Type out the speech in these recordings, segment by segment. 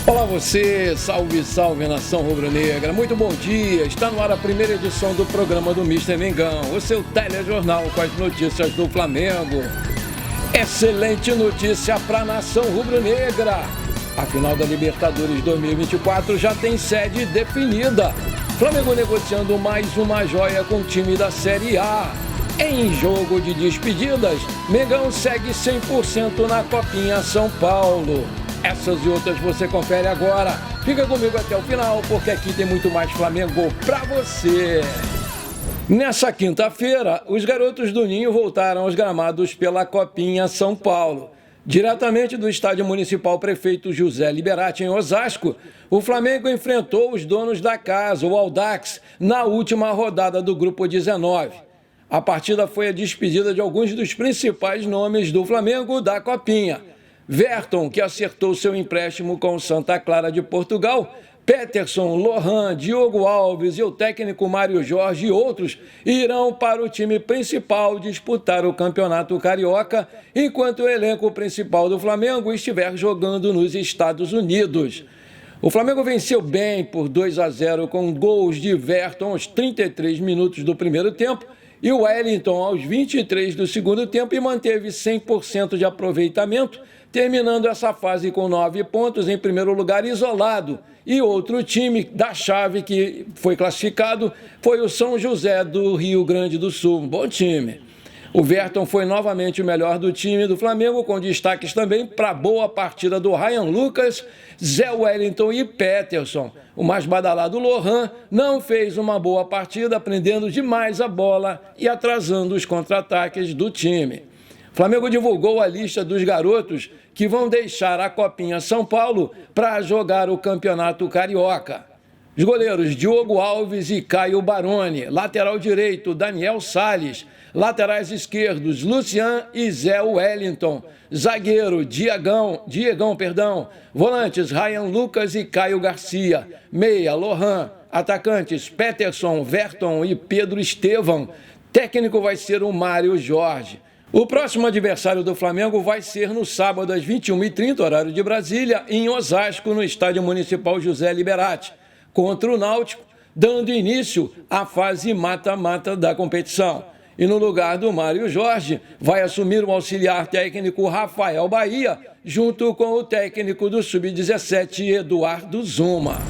Olá você, salve, salve nação rubro-negra, muito bom dia, está no ar a primeira edição do programa do Mister Mengão, o seu telejornal com as notícias do Flamengo. Excelente notícia para a nação rubro-negra, a final da Libertadores 2024 já tem sede definida, Flamengo negociando mais uma joia com o time da Série A. Em jogo de despedidas, Mengão segue 100% na Copinha São Paulo. Essas e outras você confere agora. Fica comigo até o final, porque aqui tem muito mais Flamengo pra você. Nessa quinta-feira, os garotos do Ninho voltaram aos gramados pela Copinha São Paulo. Diretamente do Estádio Municipal Prefeito José Liberati, em Osasco, o Flamengo enfrentou os donos da casa, o Audax, na última rodada do Grupo 19. A partida foi a despedida de alguns dos principais nomes do Flamengo da Copinha. Verton, que acertou seu empréstimo com o Santa Clara de Portugal, Peterson, Lohan, Diogo Alves e o técnico Mário Jorge e outros irão para o time principal disputar o Campeonato Carioca, enquanto o elenco principal do Flamengo estiver jogando nos Estados Unidos. O Flamengo venceu bem por 2-0 com gols de Verton aos 33 minutos do primeiro tempo e o Wellington aos 23 do segundo tempo e manteve 100% de aproveitamento, terminando essa fase com 9 pontos em primeiro lugar isolado. E outro time da chave que foi classificado foi o São José do Rio Grande do Sul. Um bom time. O Verton foi novamente o melhor do time do Flamengo, com destaques também para a boa partida do Ryan Lucas, Zé Wellington e Peterson. O mais badalado Lohan não fez uma boa partida, prendendo demais a bola e atrasando os contra-ataques do time. O Flamengo divulgou a lista dos garotos que vão deixar a Copinha São Paulo para jogar o Campeonato Carioca. Os goleiros Diogo Alves e Caio Baroni, lateral direito Daniel Salles, laterais esquerdos Lucian e Zé Wellington, zagueiro Diegão, volantes Ryan Lucas e Caio Garcia, meia Lohan, atacantes Peterson, Verton e Pedro Estevão, técnico vai ser o Mário Jorge. O próximo adversário do Flamengo vai ser no sábado às 21h30, horário de Brasília, em Osasco, no Estádio Municipal José Liberati, contra o Náutico, dando início à fase mata-mata da competição. E no lugar do Mário Jorge, vai assumir o auxiliar técnico Rafael Bahia, junto com o técnico do Sub-17, Eduardo Zuma.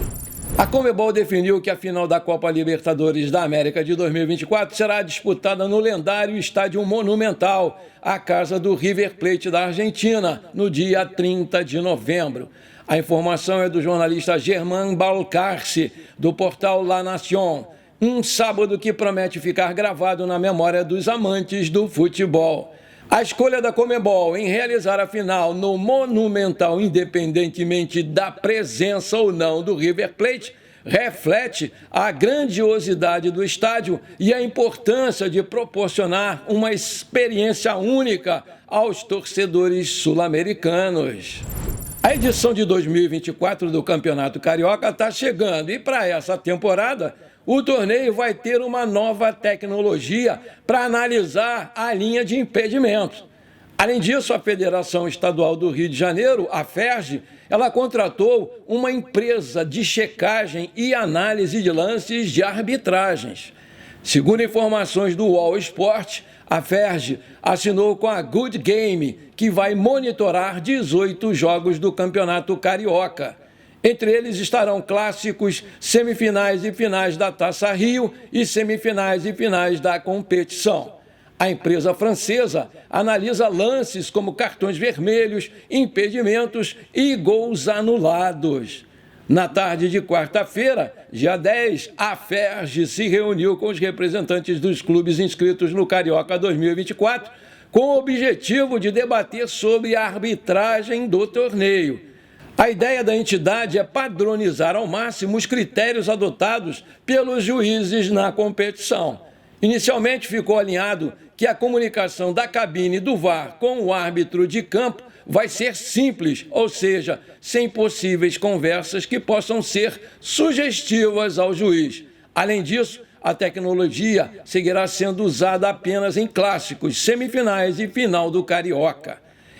A Conmebol definiu que a final da Copa Libertadores da América de 2024 será disputada no lendário Estádio Monumental, a casa do River Plate da Argentina, no dia 30 de novembro. A informação é do jornalista Germán Balcarce, do portal La Nación. Um sábado que promete ficar gravado na memória dos amantes do futebol. A escolha da Conmebol em realizar a final no Monumental, independentemente da presença ou não do River Plate, reflete a grandiosidade do estádio e a importância de proporcionar uma experiência única aos torcedores sul-americanos. A edição de 2024 do Campeonato Carioca está chegando e para essa temporada o torneio vai ter uma nova tecnologia para analisar a linha de impedimento. Além disso, a Federação Estadual do Rio de Janeiro, a FERJ, ela contratou uma empresa de checagem e análise de lances de arbitragens. Segundo informações do UOL Sport, a FERJ assinou com a Good Game, que vai monitorar 18 jogos do Campeonato Carioca. Entre eles estarão clássicos, semifinais e finais da Taça Rio e semifinais e finais da competição. A empresa francesa analisa lances como cartões vermelhos, impedimentos e gols anulados. Na tarde de quarta-feira, dia 10, a FERJ se reuniu com os representantes dos clubes inscritos no Carioca 2024 com o objetivo de debater sobre a arbitragem do torneio. A ideia da entidade é padronizar ao máximo os critérios adotados pelos juízes na competição. Inicialmente ficou alinhado que a comunicação da cabine do VAR com o árbitro de campo vai ser simples, ou seja, sem possíveis conversas que possam ser sugestivas ao juiz. Além disso, a tecnologia seguirá sendo usada apenas em clássicos, semifinais e final do Carioca.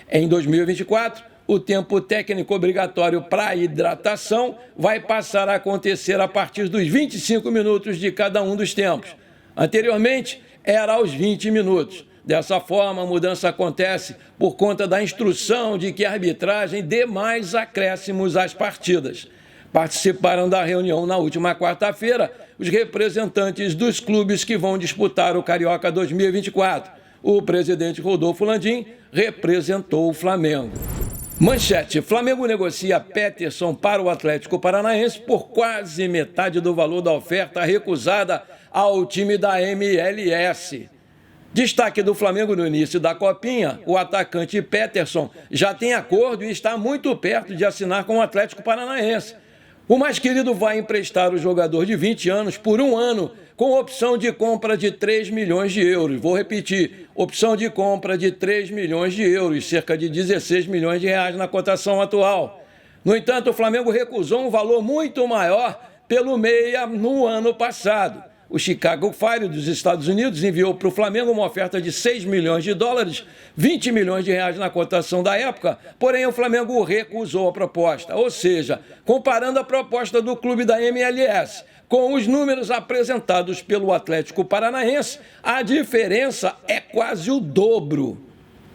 Em 2024, o tempo técnico obrigatório para hidratação vai passar a acontecer a partir dos 25 minutos de cada um dos tempos. Anteriormente, era aos 20 minutos. Dessa forma, a mudança acontece por conta da instrução de que a arbitragem dê mais acréscimos às partidas. Participaram da reunião na última quarta-feira os representantes dos clubes que vão disputar o Carioca 2024. O presidente Rodolfo Landim representou o Flamengo. Manchete: Flamengo negocia Peterson para o Atlético Paranaense por quase metade do valor da oferta recusada ao time da MLS. Destaque do Flamengo no início da Copinha: o atacante Peterson já tem acordo e está muito perto de assinar com o Atlético Paranaense. O mais querido vai emprestar o jogador de 20 anos por 1 ano, com opção de compra de 3 milhões de euros. Vou repetir, opção de compra de 3 milhões de euros, cerca de 16 milhões de reais na cotação atual. No entanto, o Flamengo recusou um valor muito maior pelo meia no ano passado. O Chicago Fire dos Estados Unidos enviou para o Flamengo uma oferta de 6 milhões de dólares, 20 milhões de reais na cotação da época, porém o Flamengo recusou a proposta. Ou seja, comparando a proposta do clube da MLS com os números apresentados pelo Atlético Paranaense, a diferença é quase o dobro.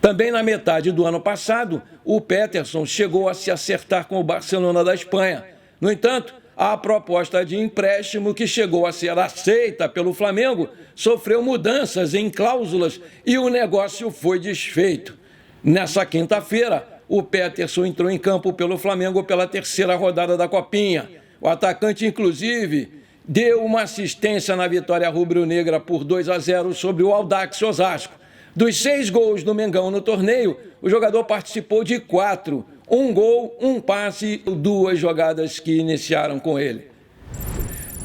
Também na metade do ano passado, o Peterson chegou a se acertar com o Barcelona da Espanha. No entanto, a proposta de empréstimo que chegou a ser aceita pelo Flamengo sofreu mudanças em cláusulas e o negócio foi desfeito. Nessa quinta-feira, o Peterson entrou em campo pelo Flamengo pela terceira rodada da Copinha. O atacante, inclusive, deu uma assistência na vitória rubro-negra por 2-0 sobre o Audax Osasco. Dos 6 gols do Mengão no torneio, o jogador participou de 4. 1 gol, 1 passe, 2 jogadas que iniciaram com ele.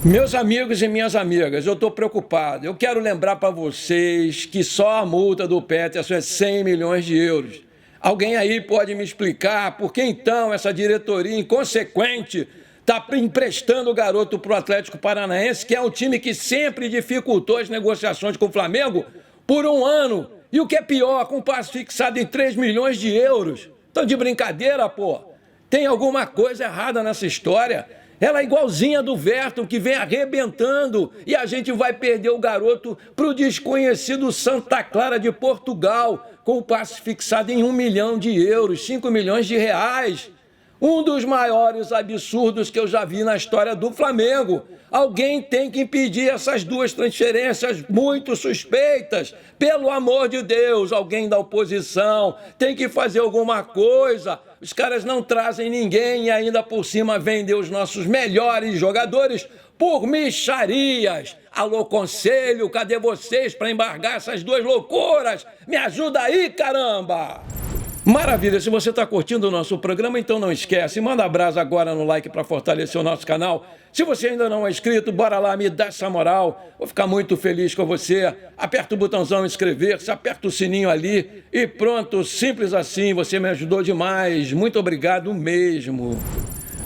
Meus amigos e minhas amigas, eu estou preocupado. Eu quero lembrar para vocês que só a multa do Peterson é 100 milhões de euros. Alguém aí pode me explicar por que então essa diretoria inconsequente está emprestando o garoto para o Atlético Paranaense, que é um time que sempre dificultou as negociações com o Flamengo, por 1 ano? E o que é pior, com um passe fixado em 3 milhões de euros. Estão de brincadeira, pô. Tem alguma coisa errada nessa história. Ela é igualzinha do Verton, que vem arrebentando, e a gente vai perder o garoto para o desconhecido Santa Clara de Portugal, com o passe fixado em 1 milhão de euros, 5 milhões de reais. Um dos maiores absurdos que eu já vi na história do Flamengo. Alguém tem que impedir essas 2 transferências muito suspeitas. Pelo amor de Deus, alguém da oposição tem que fazer alguma coisa. Os caras não trazem ninguém e ainda por cima vendem os nossos melhores jogadores por mixarias. Alô, conselho, cadê vocês para embargar essas 2 loucuras? Me ajuda aí, caramba! Maravilha, se você está curtindo o nosso programa, então não esquece, manda brasa agora no like para fortalecer o nosso canal. Se você ainda não é inscrito, bora lá, me dá essa moral, vou ficar muito feliz com você. Aperta o botãozão inscrever-se, aperta o sininho ali e pronto, simples assim, você me ajudou demais, muito obrigado mesmo.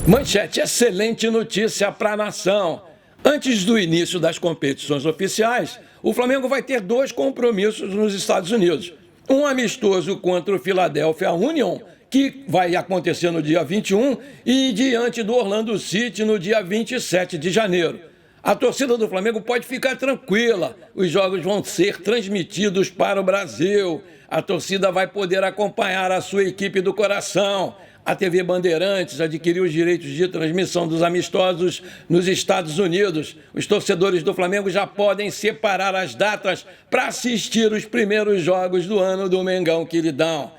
Manchete: excelente notícia para a nação. Antes do início das competições oficiais, o Flamengo vai ter 2 compromissos nos Estados Unidos. Um amistoso contra o Philadelphia Union, que vai acontecer no dia 21, e diante do Orlando City no dia 27 de janeiro. A torcida do Flamengo pode ficar tranquila, os jogos vão ser transmitidos para o Brasil. A torcida vai poder acompanhar a sua equipe do coração. A TV Bandeirantes adquiriu os direitos de transmissão dos amistosos nos Estados Unidos. Os torcedores do Flamengo já podem separar as datas para assistir os primeiros jogos do ano do Mengão queridão.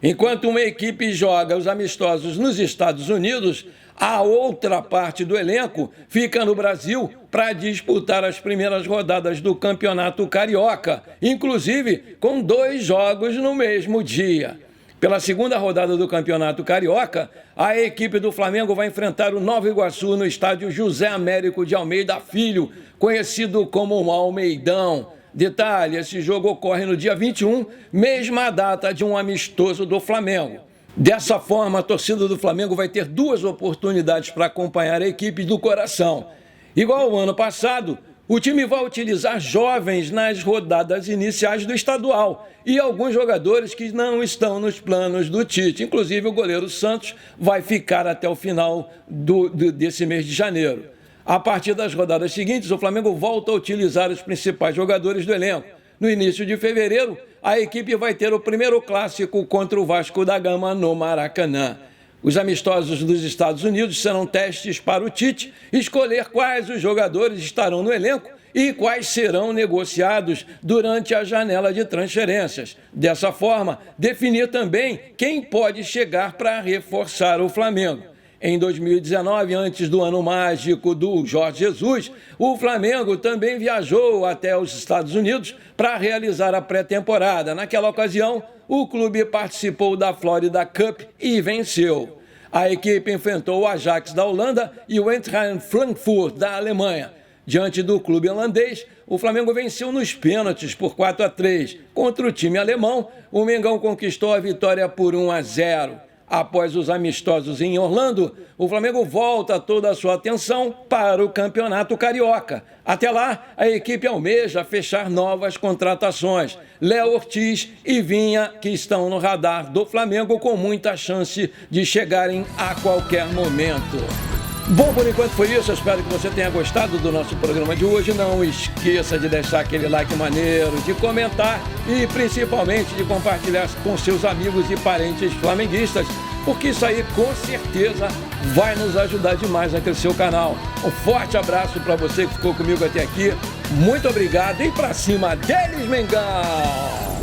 Enquanto uma equipe joga os amistosos nos Estados Unidos, a outra parte do elenco fica no Brasil para disputar as primeiras rodadas do Campeonato Carioca, inclusive com 2 jogos no mesmo dia. Pela segunda rodada do Campeonato Carioca, a equipe do Flamengo vai enfrentar o Nova Iguaçu no estádio José Américo de Almeida Filho, conhecido como o Almeidão. Detalhe, esse jogo ocorre no dia 21, mesma data de um amistoso do Flamengo. Dessa forma, a torcida do Flamengo vai ter 2 oportunidades para acompanhar a equipe do coração. Igual ao ano passado, O time vai utilizar jovens nas rodadas iniciais do estadual e alguns jogadores que não estão nos planos do Tite. Inclusive, o goleiro Santos vai ficar até o final desse mês de janeiro. A partir das rodadas seguintes, o Flamengo volta a utilizar os principais jogadores do elenco. No início de fevereiro, a equipe vai ter o primeiro clássico contra o Vasco da Gama no Maracanã. Os amistosos dos Estados Unidos serão testes para o Tite escolher quais os jogadores estarão no elenco e quais serão negociados durante a janela de transferências. Dessa forma, definir também quem pode chegar para reforçar o Flamengo. Em 2019, antes do ano mágico do Jorge Jesus, o Flamengo também viajou até os Estados Unidos para realizar a pré-temporada. Naquela ocasião, o clube participou da Florida Cup e venceu. A equipe enfrentou o Ajax da Holanda e o Eintracht Frankfurt da Alemanha. Diante do clube holandês, o Flamengo venceu nos pênaltis por 4-3. Contra o time alemão, o Mengão conquistou a vitória por 1-0. Após os amistosos em Orlando, o Flamengo volta toda a sua atenção para o Campeonato Carioca. Até lá, a equipe almeja fechar novas contratações. Léo Ortiz e Vinha, que estão no radar do Flamengo, com muita chance de chegarem a qualquer momento. Bom, por enquanto foi isso. Eu espero que você tenha gostado do nosso programa de hoje. Não esqueça de deixar aquele like maneiro, de comentar e principalmente de compartilhar com seus amigos e parentes flamenguistas, porque isso aí com certeza vai nos ajudar demais a crescer o canal. Um forte abraço para você que ficou comigo até aqui. Muito obrigado e para cima deles, Mengão!